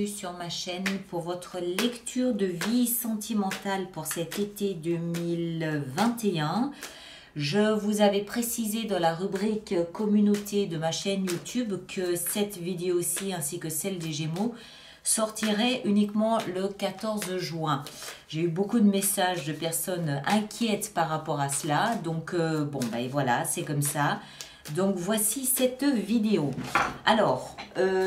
sur ma chaîne pour votre lecture de vie sentimentale pour cet été 2021. Je vous avais précisé dans la rubrique communauté de ma chaîne YouTube que cette vidéo-ci ainsi que celle des Gémeaux sortirait uniquement le 14 juin. J'ai eu beaucoup de messages de personnes inquiètes par rapport à cela. Donc, bon, ben voilà, c'est comme ça. Donc, voici cette vidéo. Alors,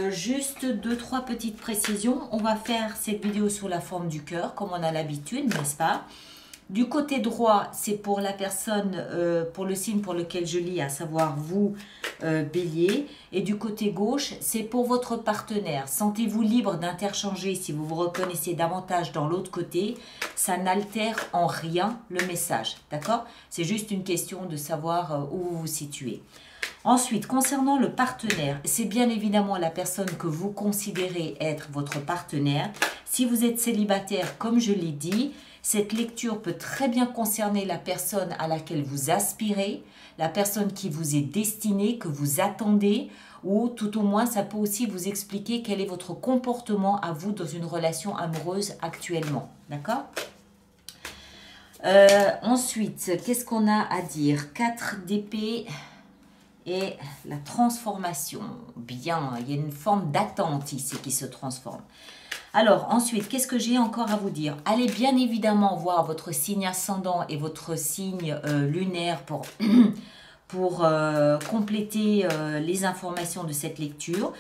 juste 2-3 petites précisions. On va faire cette vidéo sous la forme du cœur, comme on a l'habitude, n'est-ce pas? Du côté droit, c'est pour la personne, pour le signe pour lequel je lis, à savoir vous, Bélier. Et du côté gauche, c'est pour votre partenaire. Sentez-vous libre d'interchanger si vous vous reconnaissez davantage dans l'autre côté. Ça n'altère en rien le message, d'accord? C'est juste une question de savoir où vous vous situez. Ensuite, concernant le partenaire, c'est bien évidemment la personne que vous considérez être votre partenaire. Si vous êtes célibataire, comme je l'ai dit, cette lecture peut très bien concerner la personne à laquelle vous aspirez, la personne qui vous est destinée, que vous attendez, ou tout au moins ça peut aussi vous expliquer quel est votre comportement à vous dans une relation amoureuse actuellement. D'accord ? Ensuite, qu'est-ce qu'on a à dire? 4 d'épée et la transformation. Bien, il y a une forme d'attente ici qui se transforme. Alors, ensuite, qu'est-ce que j'ai encore à vous dire? Allez bien évidemment voir votre signe ascendant et votre signe lunaire pour compléter les informations de cette lecture.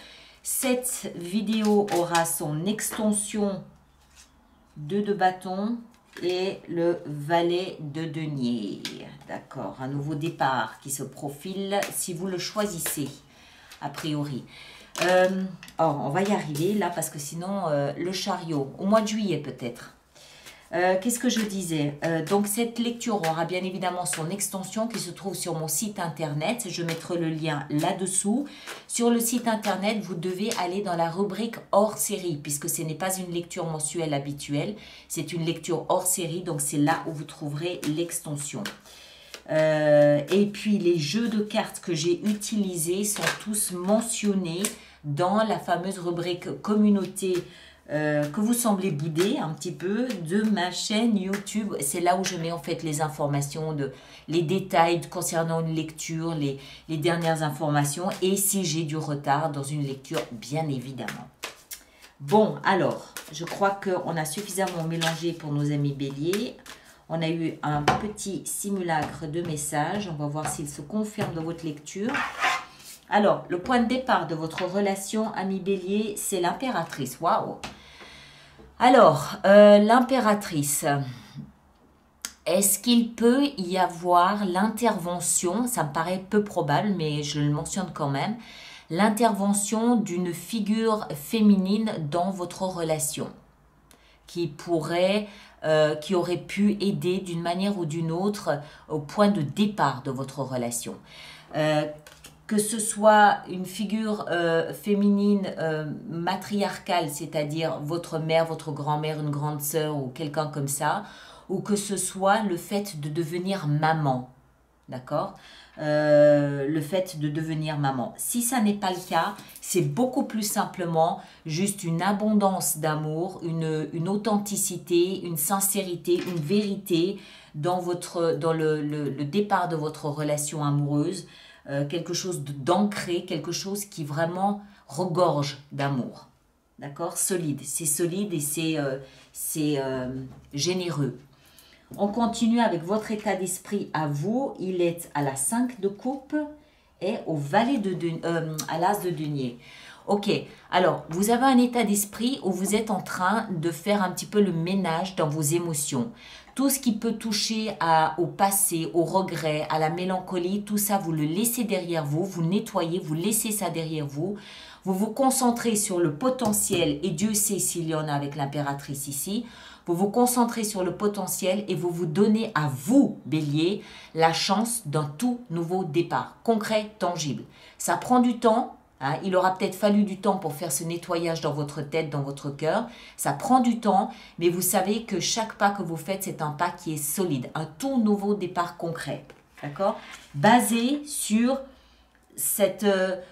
Cette vidéo aura son extension 2 de bâton et le valet de denier. D'accord, un nouveau départ qui se profile si vous le choisissez, a priori. On va y arriver là parce que sinon le chariot, au mois de juillet peut-être. Qu'est-ce que je disais? Donc cette lecture aura bien évidemment son extension qui se trouve sur mon site internet. Je mettrai le lien là-dessous. Sur le site internet, vous devez aller dans la rubrique hors série puisque ce n'est pas une lecture mensuelle habituelle. C'est une lecture hors série, donc c'est là où vous trouverez l'extension. Et puis les jeux de cartes que j'ai utilisés sont tous mentionnés dans la fameuse rubrique communauté que vous semblez bouder un petit peu de ma chaîne YouTube. C'est là où je mets en fait les informations, les détails concernant une lecture, les dernières informations et si j'ai du retard dans une lecture bien évidemment. Bon alors, je crois qu'on a suffisamment mélangé pour nos amis béliers. On a eu un petit simulacre de message. On va voir s'il se confirme dans votre lecture. Alors, le point de départ de votre relation ami bélier, c'est l'impératrice. Waouh! Alors, l'impératrice, est-ce qu'il peut y avoir l'intervention, ça me paraît peu probable, mais je le mentionne quand même, l'intervention d'une figure féminine dans votre relation qui aurait pu aider d'une manière ou d'une autre au point de départ de votre relation. Que ce soit une figure féminine matriarcale, c'est-à-dire votre mère, votre grand-mère, une grande sœur ou quelqu'un comme ça, ou que ce soit le fait de devenir maman, d'accord? Le fait de devenir maman. Si ça n'est pas le cas, c'est beaucoup plus simplement juste une abondance d'amour, une authenticité, une sincérité, une vérité dans le départ de votre relation amoureuse, quelque chose d'ancré, quelque chose qui vraiment regorge d'amour. D'accord? Solide. C'est solide et c'est généreux. On continue avec votre état d'esprit à vous. Il est à la 5 de coupe et au valet à l'as de denier. Ok, alors vous avez un état d'esprit où vous êtes en train de faire un petit peu le ménage dans vos émotions. Tout ce qui peut toucher au passé, au regret, à la mélancolie, tout ça, vous le laissez derrière vous, vous nettoyez, vous laissez ça derrière vous. Vous vous concentrez sur le potentiel, et Dieu sait s'il y en a avec l'impératrice ici. Vous vous concentrez sur le potentiel et vous vous donnez à vous, Bélier, la chance d'un tout nouveau départ, concret, tangible. Ça prend du temps. Hein, il aura peut-être fallu du temps pour faire ce nettoyage dans votre tête, dans votre cœur. Ça prend du temps, mais vous savez que chaque pas que vous faites, c'est un pas qui est solide. Un tout nouveau départ concret. D'accord? Basé sur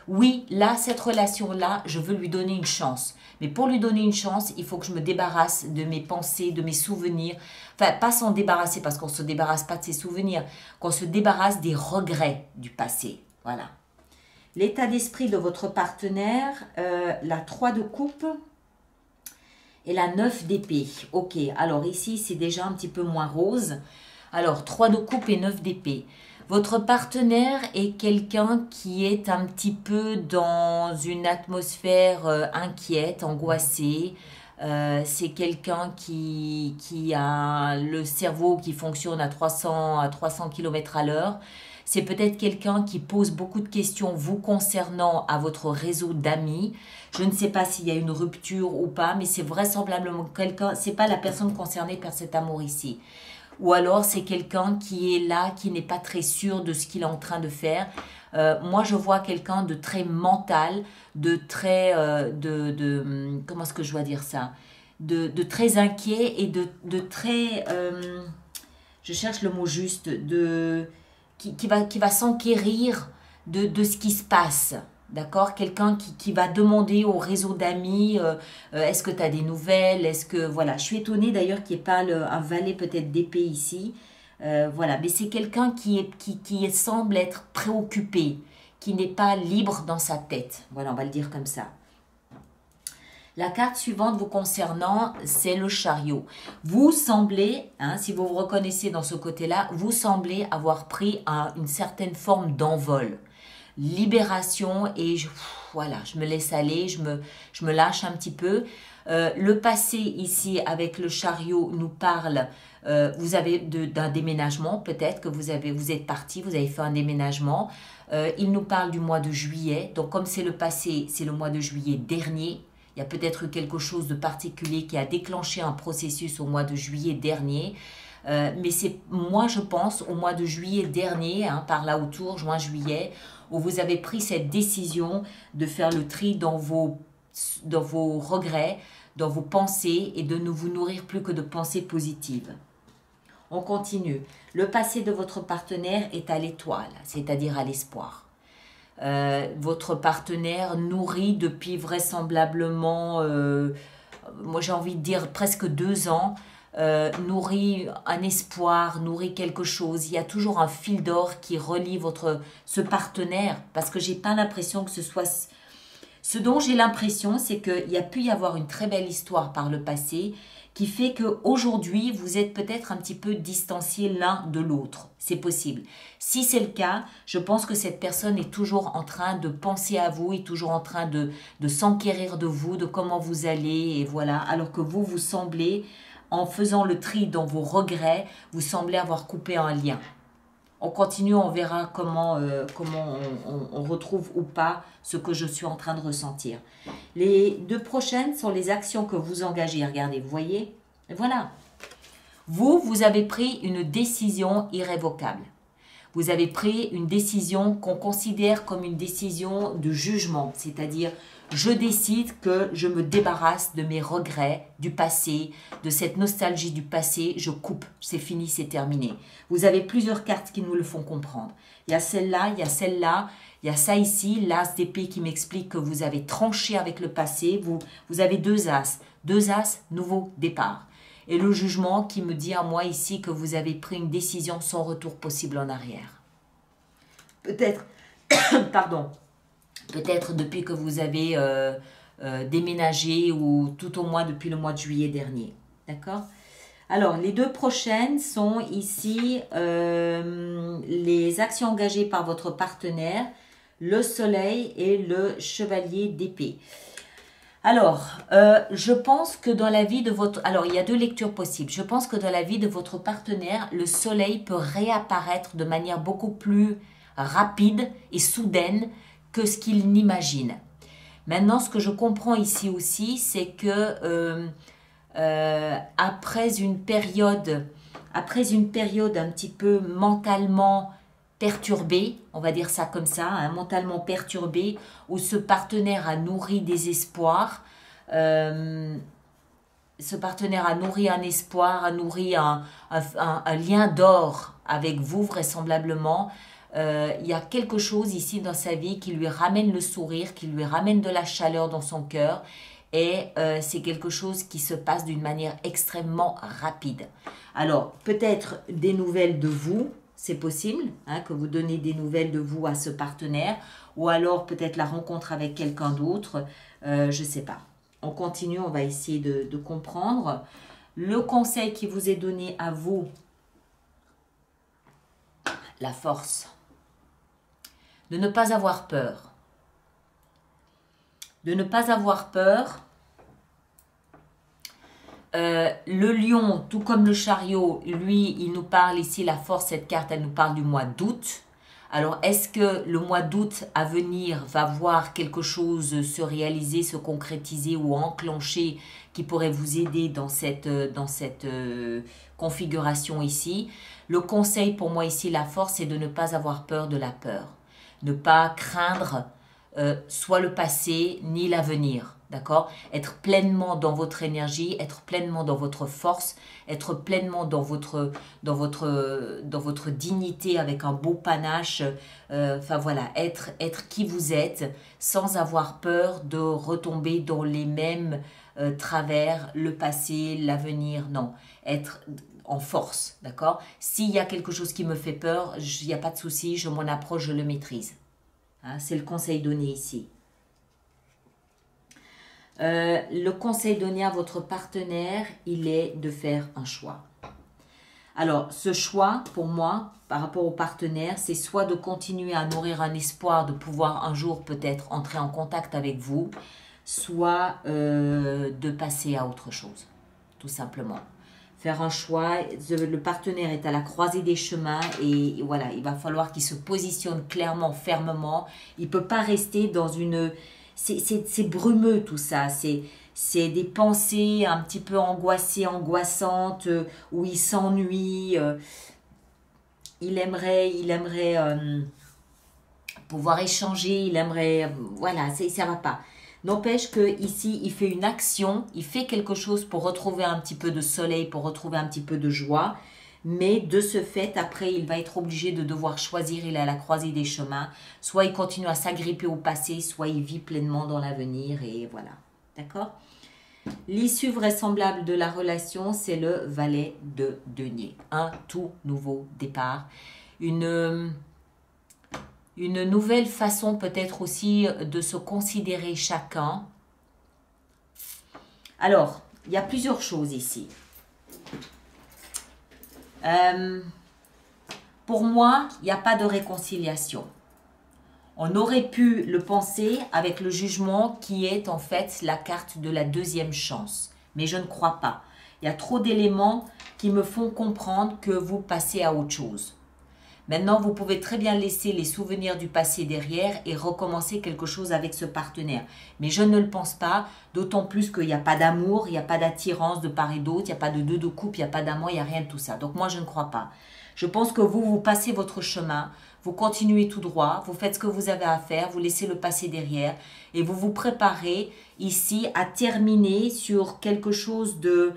oui, là, cette relation-là, je veux lui donner une chance. Mais pour lui donner une chance, il faut que je me débarrasse de mes pensées, de mes souvenirs. Enfin, pas s'en débarrasser, parce qu'on ne se débarrasse pas de ses souvenirs, qu'on se débarrasse des regrets du passé. Voilà. L'état d'esprit de votre partenaire, la 3 de coupe et la 9 d'épée. Ok, alors ici, c'est déjà un petit peu moins rose. Alors, 3 de coupe et 9 d'épée. Votre partenaire est quelqu'un qui est un petit peu dans une atmosphère inquiète, angoissée. C'est quelqu'un qui a le cerveau qui fonctionne à 300 km à l'heure. C'est peut-être quelqu'un qui pose beaucoup de questions vous concernant à votre réseau d'amis. Je ne sais pas s'il y a une rupture ou pas, mais c'est vraisemblablement quelqu'un, c'est pas la personne concernée par cet amour ici. Ou alors c'est quelqu'un qui est là, qui n'est pas très sûr de ce qu'il est en train de faire. Moi, je vois quelqu'un de très mental, de très, comment est-ce que je dois dire ça? De très inquiet et de très, je cherche le mot juste, qui va s'enquérir de ce qui se passe. D'accord? Quelqu'un qui va demander au réseau d'amis, est-ce que tu as des nouvelles? Est-ce que, voilà, je suis étonnée d'ailleurs qu'il n'y ait pas un valet peut-être d'épée ici. Voilà, mais c'est quelqu'un qui semble être préoccupé, qui n'est pas libre dans sa tête. Voilà, on va le dire comme ça. La carte suivante vous concernant, c'est le chariot. Vous semblez, si vous vous reconnaissez dans ce côté-là, vous semblez avoir pris une certaine forme d'envol. Libération et voilà, je me laisse aller, je me lâche un petit peu. Le passé ici avec le chariot nous parle, vous avez d'un déménagement, peut-être que vous êtes parti, vous avez fait un déménagement. Il nous parle du mois de juillet, donc comme c'est le passé, c'est le mois de juillet dernier. Il y a peut-être eu quelque chose de particulier qui a déclenché un processus au mois de juillet dernier. Mais c'est, moi je pense, au mois de juillet dernier, par là autour, juin-juillet, où vous avez pris cette décision de faire le tri dans vos regrets, dans vos pensées et de ne vous nourrir plus que de pensées positives. On continue. Le passé de votre partenaire est à l'étoile, c'est-à-dire à l'espoir. Votre partenaire nourrit depuis vraisemblablement, moi j'ai envie de dire presque 2 ans, nourrit un espoir, nourrit quelque chose. Il y a toujours un fil d'or qui relie ce partenaire, parce que j'ai pas l'impression que ce soit... Ce dont j'ai l'impression, c'est qu'il y a pu y avoir une très belle histoire par le passé qui fait qu'aujourd'hui, vous êtes peut-être un petit peu distanciés l'un de l'autre. C'est possible. Si c'est le cas, je pense que cette personne est toujours en train de penser à vous, est toujours en train de s'enquérir de vous, de comment vous allez, et voilà. Alors que vous semblez, en faisant le tri dans vos regrets, vous semblez avoir coupé un lien. On continue, on verra comment on retrouve ou pas ce que je suis en train de ressentir. Les 2 prochaines sont les actions que vous engagez. Regardez, vous voyez? Et voilà. Vous avez pris une décision irrévocable. Vous avez pris une décision qu'on considère comme une décision de jugement, c'est-à-dire je décide que je me débarrasse de mes regrets du passé, de cette nostalgie du passé, je coupe, c'est fini, c'est terminé. Vous avez plusieurs cartes qui nous le font comprendre. Il y a celle-là, il y a celle-là, il y a ça ici, l'as d'épée qui m'explique que vous avez tranché avec le passé, vous avez 2 as, nouveau départ. Et le jugement qui me dit à moi ici que vous avez pris une décision sans retour possible en arrière. Peut-être, pardon, peut-être depuis que vous avez déménagé ou tout au moins depuis le mois de juillet dernier. D'accord? Alors, les 2 prochaines sont ici les actions engagées par votre partenaire, le soleil et le chevalier d'épée. Alors, je pense que dans la vie de votre... Alors, il y a 2 lectures possibles. Je pense que dans la vie de votre partenaire, le soleil peut réapparaître de manière beaucoup plus rapide et soudaine que ce qu'il n'imagine. Maintenant, ce que je comprends ici aussi, c'est que après une période un petit peu mentalement perturbée, on va dire ça comme ça, mentalement perturbée, où ce partenaire a nourri des espoirs, ce partenaire a nourri un espoir, a nourri un lien d'or avec vous vraisemblablement. il y a quelque chose ici dans sa vie qui lui ramène le sourire, qui lui ramène de la chaleur dans son cœur. Et c'est quelque chose qui se passe d'une manière extrêmement rapide. Alors, peut-être des nouvelles de vous, c'est possible, hein, que vous donnez des nouvelles de vous à ce partenaire, ou alors peut-être la rencontre avec quelqu'un d'autre, je ne sais pas. On continue, on va essayer de comprendre. Le conseil qui vous est donné à vous, la force, de ne pas avoir peur. De ne pas avoir peur. Le lion, tout comme le chariot, lui, il nous parle ici, la force, cette carte, elle nous parle du mois d'août. Alors, est-ce que le mois d'août à venir va voir quelque chose se réaliser, se concrétiser ou enclencher qui pourrait vous aider dans cette configuration ici? Le conseil pour moi ici, la force, c'est de ne pas avoir peur de la peur. Ne pas craindre soit le passé ni l'avenir. D'accord? Être pleinement dans votre énergie, être pleinement dans votre force, être pleinement dans votre dignité avec un beau panache. Enfin voilà, être qui vous êtes sans avoir peur de retomber dans les mêmes travers, le passé, l'avenir. Non, être en force. D'accord? S'il y a quelque chose qui me fait peur, il n'y a pas de souci, je m'en approche, je le maîtrise. Hein, c'est le conseil donné ici. Le conseil donné à votre partenaire, il est de faire un choix. Alors, ce choix, pour moi, par rapport au partenaire, c'est soit de continuer à nourrir un espoir de pouvoir un jour peut-être entrer en contact avec vous, soit de passer à autre chose, tout simplement. Faire un choix, le partenaire est à la croisée des chemins et voilà, il va falloir qu'il se positionne clairement, fermement. Il ne peut pas rester dans une... C'est brumeux tout ça, c'est des pensées un petit peu angoissées, angoissantes, où il s'ennuie. Il aimerait pouvoir échanger, il aimerait... voilà, ça ne va pas. N'empêche qu'ici, il fait une action, il fait quelque chose pour retrouver un petit peu de soleil, pour retrouver un petit peu de joie. Mais de ce fait, après, il va être obligé de devoir choisir, il est à la croisée des chemins. Soit il continue à s'agripper au passé, soit il vit pleinement dans l'avenir et voilà. D'accord? L'issue vraisemblable de la relation, c'est le valet de denier. Un tout nouveau départ. Une nouvelle façon peut-être aussi de se considérer chacun. Alors, il y a plusieurs choses ici. Pour moi, il n'y a pas de réconciliation. On aurait pu le penser avec le jugement qui est en fait la carte de la deuxième chance. Mais je ne crois pas. Il y a trop d'éléments qui me font comprendre que vous passez à autre chose. Maintenant, vous pouvez très bien laisser les souvenirs du passé derrière et recommencer quelque chose avec ce partenaire. Mais je ne le pense pas, d'autant plus qu'il n'y a pas d'amour, il n'y a pas d'attirance de part et d'autre, il n'y a pas de deux de couple, il n'y a pas d'amour, il n'y a rien de tout ça. Donc moi, je ne crois pas. Je pense que vous passez votre chemin, vous continuez tout droit, vous faites ce que vous avez à faire, vous laissez le passé derrière et vous vous préparez ici à terminer sur quelque chose de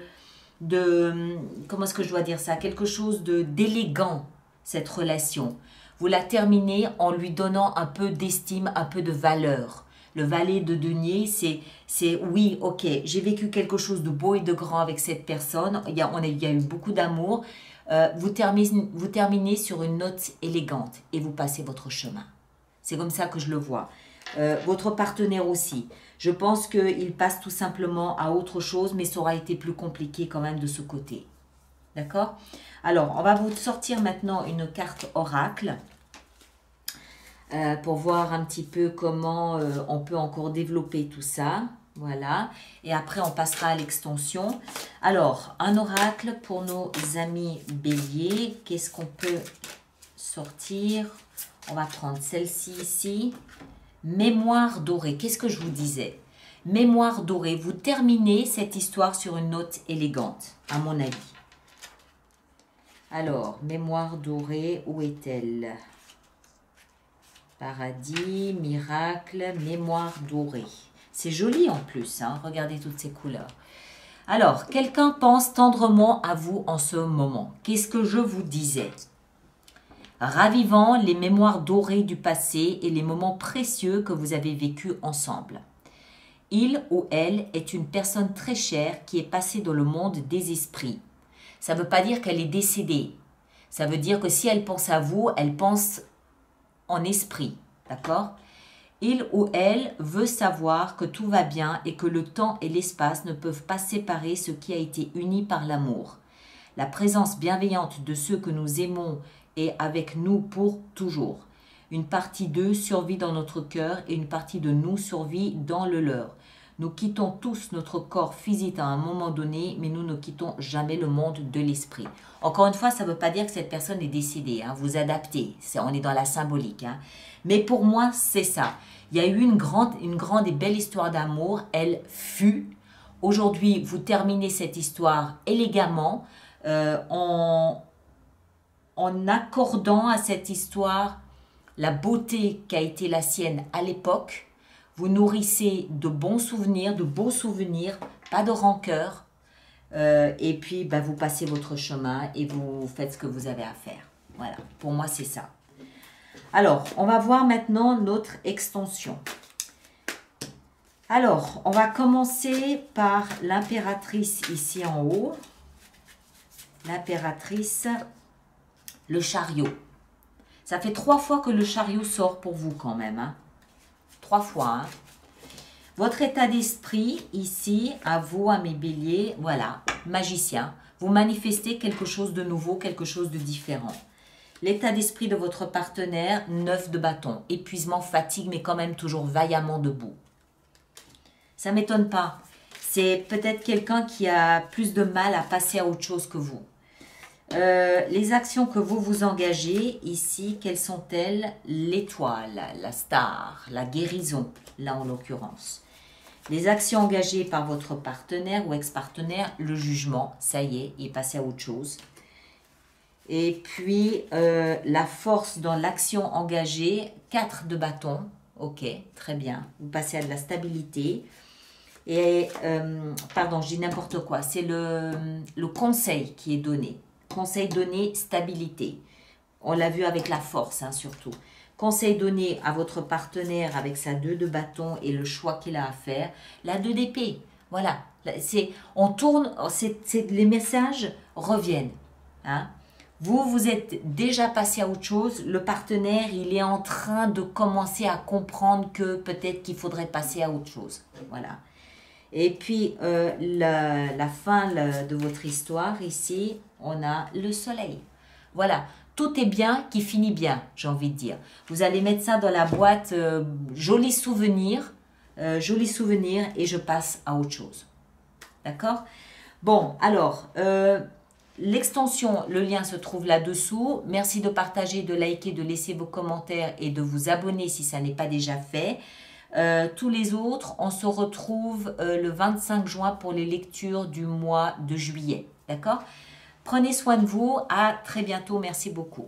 comment est-ce que je dois dire ça? Quelque chose d'élégant. Cette relation. Vous la terminez en lui donnant un peu d'estime, un peu de valeur. Le valet de denier, c'est oui, ok, j'ai vécu quelque chose de beau et de grand avec cette personne. Il y a eu beaucoup d'amour. Vous terminez sur une note élégante et vous passez votre chemin. C'est comme ça que je le vois. Votre partenaire aussi. Je pense qu'il passe tout simplement à autre chose, mais ça aura été plus compliqué quand même de ce côté. D'accord? Alors, on va vous sortir maintenant une carte oracle pour voir un petit peu comment on peut encore développer tout ça. Voilà. Et après, on passera à l'extension. Alors, un oracle pour nos amis béliers. Qu'est-ce qu'on peut sortir? On va prendre celle-ci ici. Mémoire dorée. Qu'est-ce que je vous disais? Mémoire dorée. Vous terminez cette histoire sur une note élégante, à mon avis. Alors, mémoire dorée, où est-elle? Paradis, miracle, mémoire dorée. C'est joli en plus, hein? Regardez toutes ces couleurs. Alors, quelqu'un pense tendrement à vous en ce moment. Qu'est-ce que je vous disais? ravivant les mémoires dorées du passé et les moments précieux que vous avez vécus ensemble. Il ou elle est une personne très chère qui est passée dans le monde des esprits. Ça ne veut pas dire qu'elle est décédée. Ça veut dire que si elle pense à vous, elle pense en esprit. D'accord ? Il ou elle veut savoir que tout va bien et que le temps et l'espace ne peuvent pas séparer ce qui a été uni par l'amour. La présence bienveillante de ceux que nous aimons est avec nous pour toujours. Une partie d'eux survit dans notre cœur et une partie de nous survit dans le leur. Nous quittons tous notre corps physique à un moment donné, mais nous ne quittons jamais le monde de l'esprit. Encore une fois, ça ne veut pas dire que cette personne est décédée. Vous adaptez, on est dans la symbolique. Mais pour moi, c'est ça. Il y a eu une grande et belle histoire d'amour. Elle fut. Aujourd'hui, vous terminez cette histoire élégamment en accordant à cette histoire la beauté qui a été la sienne à l'époque. Vous nourrissez de bons souvenirs, de beaux souvenirs, pas de rancœur. Et puis, vous passez votre chemin et vous faites ce que vous avez à faire. Voilà, pour moi, c'est ça. Alors, on va voir maintenant notre extension. Alors, on va commencer par l'impératrice ici en haut. L'impératrice, le chariot. Ça fait 3 fois que le chariot sort pour vous quand même. 3 fois. Votre état d'esprit ici, à vous, à mes béliers, voilà, magicien. Vous manifestez quelque chose de nouveau, quelque chose de différent. L'état d'esprit de votre partenaire, 9 de bâton. Épuisement, fatigue, mais quand même toujours vaillamment debout. Ça ne m'étonne pas. C'est peut-être quelqu'un qui a plus de mal à passer à autre chose que vous. Les actions que vous vous engagez ici, quelles sont-elles? L'étoile, la star, la guérison, là en l'occurrence. Les actions engagées par votre partenaire ou ex-partenaire, le jugement, ça y est, il est passé à autre chose. Et puis, la force dans l'action engagée, 4 de bâton, ok, très bien, vous passez à de la stabilité. Et, pardon, je dis n'importe quoi, c'est le conseil qui est donné. Conseil donné, stabilité. On l'a vu avec la force, surtout. Conseil donné à votre partenaire avec sa 2 de bâton et le choix qu'il a à faire. La 2 d'épée, voilà. On tourne, les messages reviennent. Vous êtes déjà passé à autre chose. Le partenaire, il est en train de commencer à comprendre que peut-être qu'il faudrait passer à autre chose. Voilà. Et puis, la fin de votre histoire, ici, on a le soleil. Voilà, tout est bien qui finit bien, j'ai envie de dire. Vous allez mettre ça dans la boîte joli souvenir, et je passe à autre chose. D'accord? Bon, alors, l'extension, le lien se trouve là-dessous. Merci de partager, de liker, de laisser vos commentaires et de vous abonner si ça n'est pas déjà fait. Tous les autres, on se retrouve le 25 juin pour les lectures du mois de juillet. D'accord? Prenez soin de vous. À très bientôt. Merci beaucoup.